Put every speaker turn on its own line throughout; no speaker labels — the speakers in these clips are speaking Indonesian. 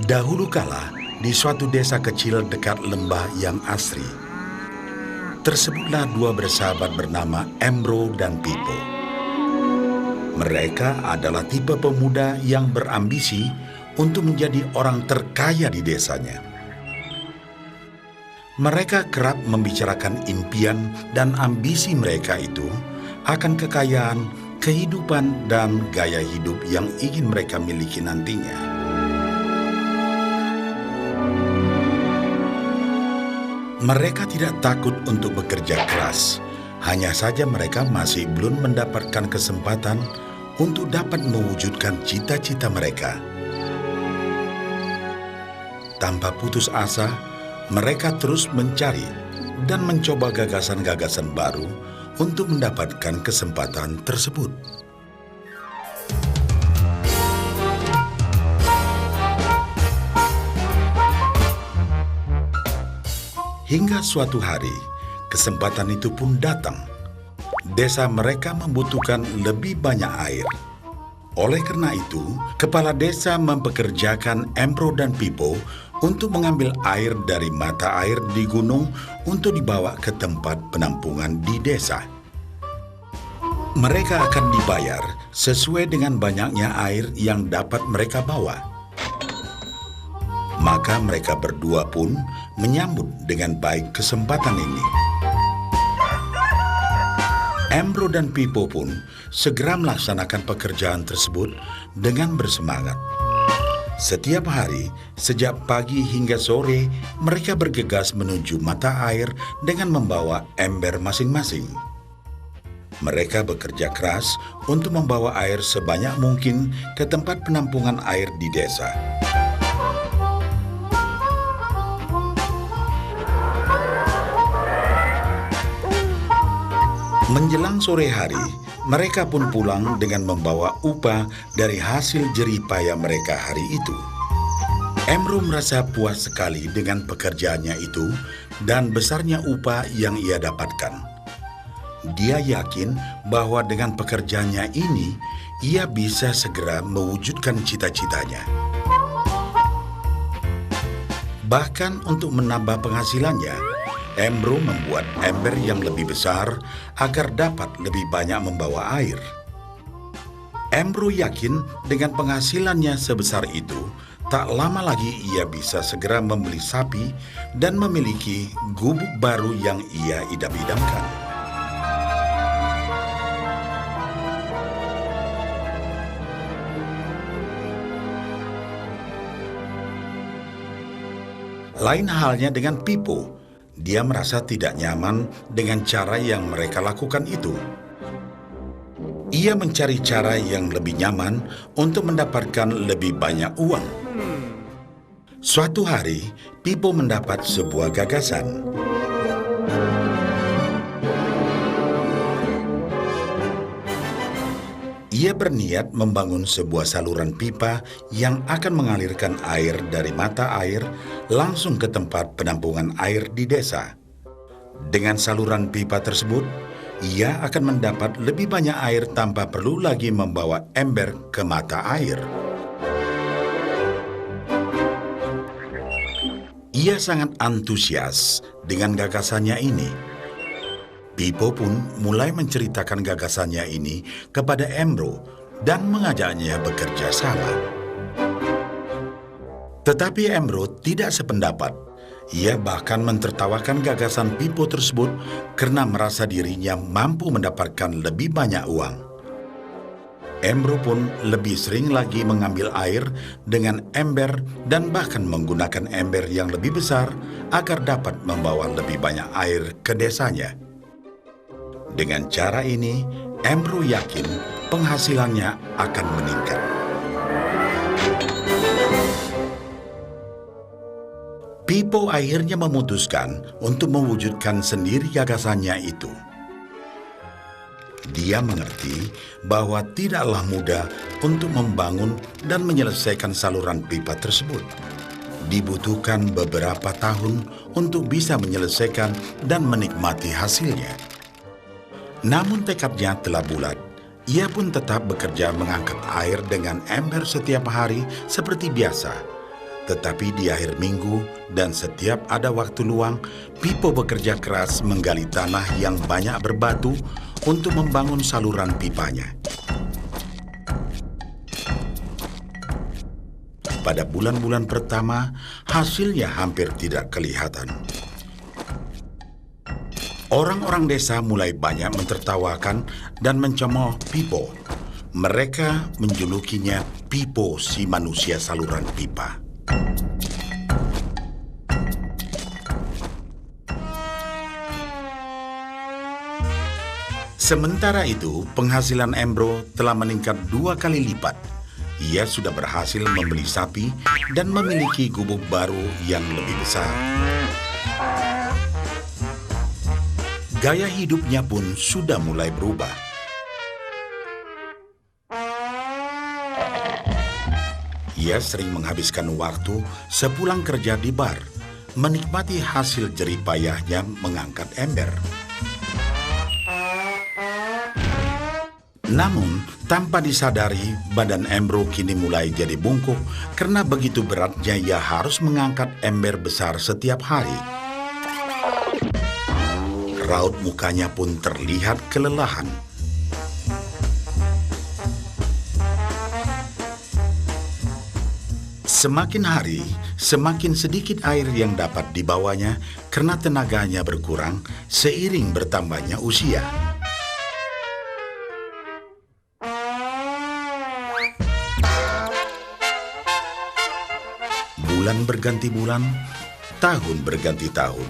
Dahulu kala, di suatu desa kecil dekat lembah yang asri, tersebutlah dua bersahabat bernama Embro dan Pipo. Mereka adalah tipe pemuda yang berambisi untuk menjadi orang terkaya di desanya. Mereka kerap membicarakan impian dan ambisi mereka itu akan kekayaan, kehidupan, dan gaya hidup yang ingin mereka miliki nantinya. Mereka tidak takut untuk bekerja keras, hanya saja mereka masih belum mendapatkan kesempatan untuk dapat mewujudkan cita-cita mereka. Tanpa putus asa, mereka terus mencari dan mencoba gagasan-gagasan baru untuk mendapatkan kesempatan tersebut. Hingga suatu hari, kesempatan itu pun datang. Desa mereka membutuhkan lebih banyak air. Oleh karena itu, kepala desa mempekerjakan Embro dan Pipo untuk mengambil air dari mata air di gunung untuk dibawa ke tempat penampungan di desa. Mereka akan dibayar sesuai dengan banyaknya air yang dapat mereka bawa. Maka mereka berdua pun menyambut dengan baik kesempatan ini. Embro dan Pipo pun segera melaksanakan pekerjaan tersebut dengan bersemangat. Setiap hari, sejak pagi hingga sore, mereka bergegas menuju mata air dengan membawa ember masing-masing. Mereka bekerja keras untuk membawa air sebanyak mungkin ke tempat penampungan air di desa. Menjelang sore hari, mereka pun pulang dengan membawa upah dari hasil jerih payah mereka hari itu. Embro merasa puas sekali dengan pekerjaannya itu dan besarnya upah yang ia dapatkan. Dia yakin bahwa dengan pekerjaannya ini, ia bisa segera mewujudkan cita-citanya. Bahkan untuk menambah penghasilannya, Embro membuat ember yang lebih besar agar dapat lebih banyak membawa air. Embro yakin dengan penghasilannya sebesar itu, tak lama lagi ia bisa segera membeli sapi dan memiliki gubuk baru yang ia idam-idamkan. Lain halnya dengan Pipo. Dia merasa tidak nyaman dengan cara yang mereka lakukan itu. Ia mencari cara yang lebih nyaman untuk mendapatkan lebih banyak uang. Suatu hari, Pipo mendapat sebuah gagasan. Ia berniat membangun sebuah saluran pipa yang akan mengalirkan air dari mata air langsung ke tempat penampungan air di desa. Dengan saluran pipa tersebut, ia akan mendapat lebih banyak air tanpa perlu lagi membawa ember ke mata air. Ia sangat antusias dengan gagasannya ini. Pipo pun mulai menceritakan gagasannya ini kepada Embro dan mengajaknya bekerja sama. Tetapi Embro tidak sependapat. Ia bahkan mentertawakan gagasan Pipo tersebut karena merasa dirinya mampu mendapatkan lebih banyak uang. Embro pun lebih sering lagi mengambil air dengan ember dan bahkan menggunakan ember yang lebih besar agar dapat membawa lebih banyak air ke desanya. Dengan cara ini, Embro yakin penghasilannya akan meningkat. Pipo akhirnya memutuskan untuk mewujudkan sendiri gagasannya itu. Dia mengerti bahwa tidaklah mudah untuk membangun dan menyelesaikan saluran pipa tersebut. Dibutuhkan beberapa tahun untuk bisa menyelesaikan dan menikmati hasilnya. Namun tekadnya telah bulat. Ia pun tetap bekerja mengangkat air dengan ember setiap hari seperti biasa. Tetapi di akhir minggu dan setiap ada waktu luang, Pipo bekerja keras menggali tanah yang banyak berbatu untuk membangun saluran pipanya. Pada bulan-bulan pertama, hasilnya hampir tidak kelihatan. Orang-orang desa mulai banyak mentertawakan dan mencemooh Pipo. Mereka menjulukinya Pipo si manusia saluran pipa. Sementara itu, penghasilan Embro telah meningkat 2 kali lipat. Ia sudah berhasil membeli sapi dan memiliki gubuk baru yang lebih besar. Gaya hidupnya pun sudah mulai berubah. Ia sering menghabiskan waktu sepulang kerja di bar, menikmati hasil jerih payahnya mengangkat ember. Namun, tanpa disadari, badan Embro kini mulai jadi bungkuk karena begitu beratnya ia harus mengangkat ember besar setiap hari. Raut mukanya pun terlihat kelelahan. Semakin hari, semakin sedikit air yang dapat dibawanya karena tenaganya berkurang seiring bertambahnya usia. Bulan berganti bulan, tahun berganti tahun.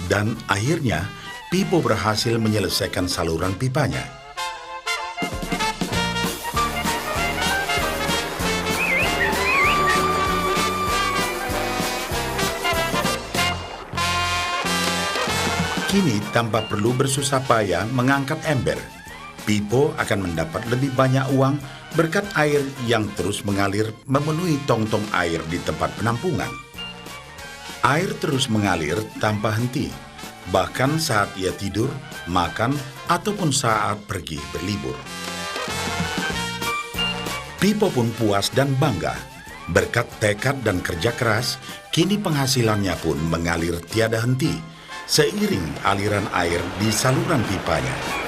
Dan akhirnya, Pipo berhasil menyelesaikan saluran pipanya. Kini, tanpa perlu bersusah payah mengangkat ember, Pipo akan mendapat lebih banyak uang berkat air yang terus mengalir memenuhi tong-tong air di tempat penampungan. Air terus mengalir tanpa henti, bahkan saat ia tidur, makan, ataupun saat pergi berlibur. Pipo pun puas dan bangga. Berkat tekad dan kerja keras, kini penghasilannya pun mengalir tiada henti, seiring aliran air di saluran pipanya.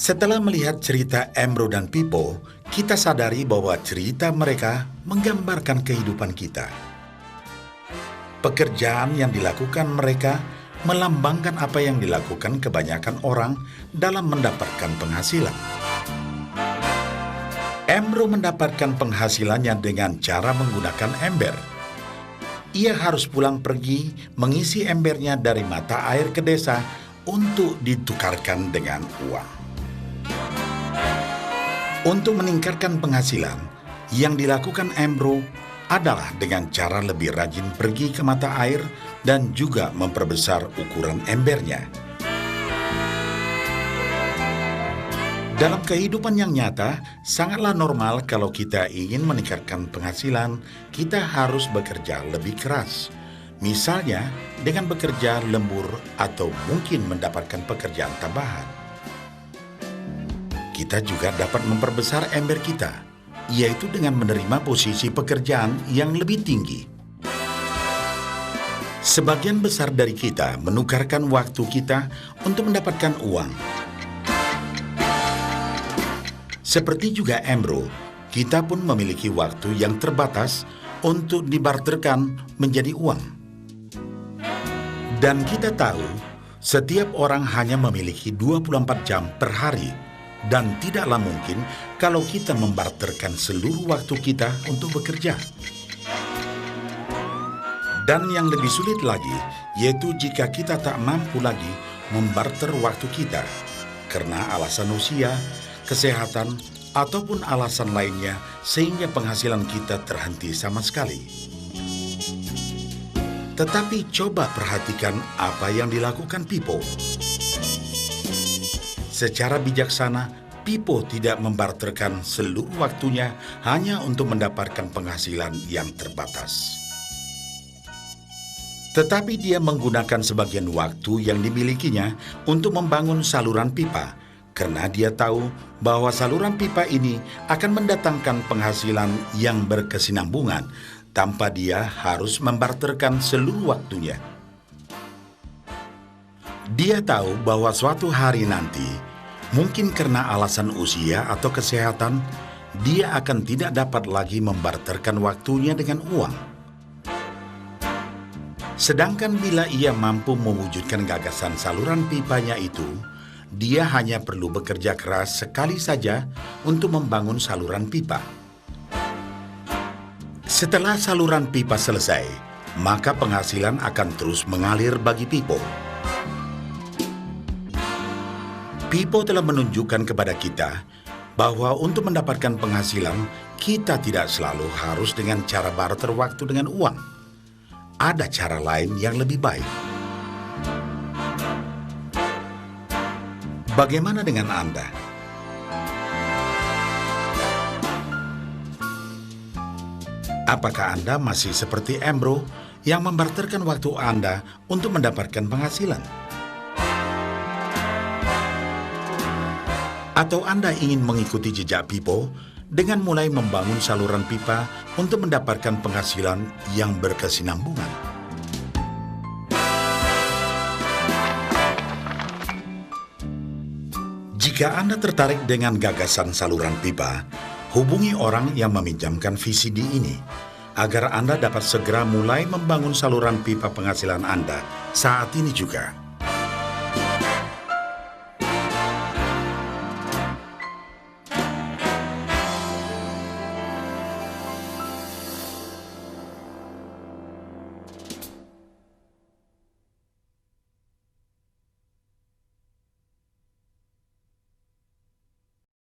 Setelah melihat cerita Embro dan Pipo, kita sadari bahwa cerita mereka menggambarkan kehidupan kita. Pekerjaan yang dilakukan mereka melambangkan apa yang dilakukan kebanyakan orang dalam mendapatkan penghasilan. Embro mendapatkan penghasilannya dengan cara menggunakan ember. Ia harus pulang pergi mengisi embernya dari mata air ke desa untuk ditukarkan dengan uang. Untuk meningkatkan penghasilan, yang dilakukan Embro adalah dengan cara lebih rajin pergi ke mata air dan juga memperbesar ukuran embernya. Dalam kehidupan yang nyata, sangatlah normal kalau kita ingin meningkatkan penghasilan, kita harus bekerja lebih keras. Misalnya, dengan bekerja lembur atau mungkin mendapatkan pekerjaan tambahan. Kita juga dapat memperbesar ember kita, yaitu dengan menerima posisi pekerjaan yang lebih tinggi. Sebagian besar dari kita menukarkan waktu kita untuk mendapatkan uang. Seperti juga Embro, kita pun memiliki waktu yang terbatas untuk dibarterkan menjadi uang. Dan kita tahu, setiap orang hanya memiliki 24 jam per hari. Dan tidaklah mungkin kalau kita membarterkan seluruh waktu kita untuk bekerja. Dan yang lebih sulit lagi, yaitu jika kita tak mampu lagi membarter waktu kita, karena alasan usia, kesehatan, ataupun alasan lainnya sehingga penghasilan kita terhenti sama sekali. Tetapi coba perhatikan apa yang dilakukan Pipo. Secara bijaksana, Pipo tidak membarterkan seluruh waktunya hanya untuk mendapatkan penghasilan yang terbatas. Tetapi dia menggunakan sebagian waktu yang dimilikinya untuk membangun saluran pipa, karena dia tahu bahwa saluran pipa ini akan mendatangkan penghasilan yang berkesinambungan tanpa dia harus membarterkan seluruh waktunya. Dia tahu bahwa suatu hari nanti, mungkin karena alasan usia atau kesehatan, dia akan tidak dapat lagi membarterkan waktunya dengan uang. Sedangkan bila ia mampu mewujudkan gagasan saluran pipanya itu, dia hanya perlu bekerja keras sekali saja untuk membangun saluran pipa. Setelah saluran pipa selesai, maka penghasilan akan terus mengalir bagi Pipo. Pipo telah menunjukkan kepada kita bahwa untuk mendapatkan penghasilan, kita tidak selalu harus dengan cara barter waktu dengan uang. Ada cara lain yang lebih baik. Bagaimana dengan Anda? Apakah Anda masih seperti Embro yang membarterkan waktu Anda untuk mendapatkan penghasilan? Atau Anda ingin mengikuti jejak Pipo dengan mulai membangun saluran pipa untuk mendapatkan penghasilan yang berkesinambungan? Jika Anda tertarik dengan gagasan saluran pipa, hubungi orang yang meminjamkan VCD ini agar Anda dapat segera mulai membangun saluran pipa penghasilan Anda saat ini juga.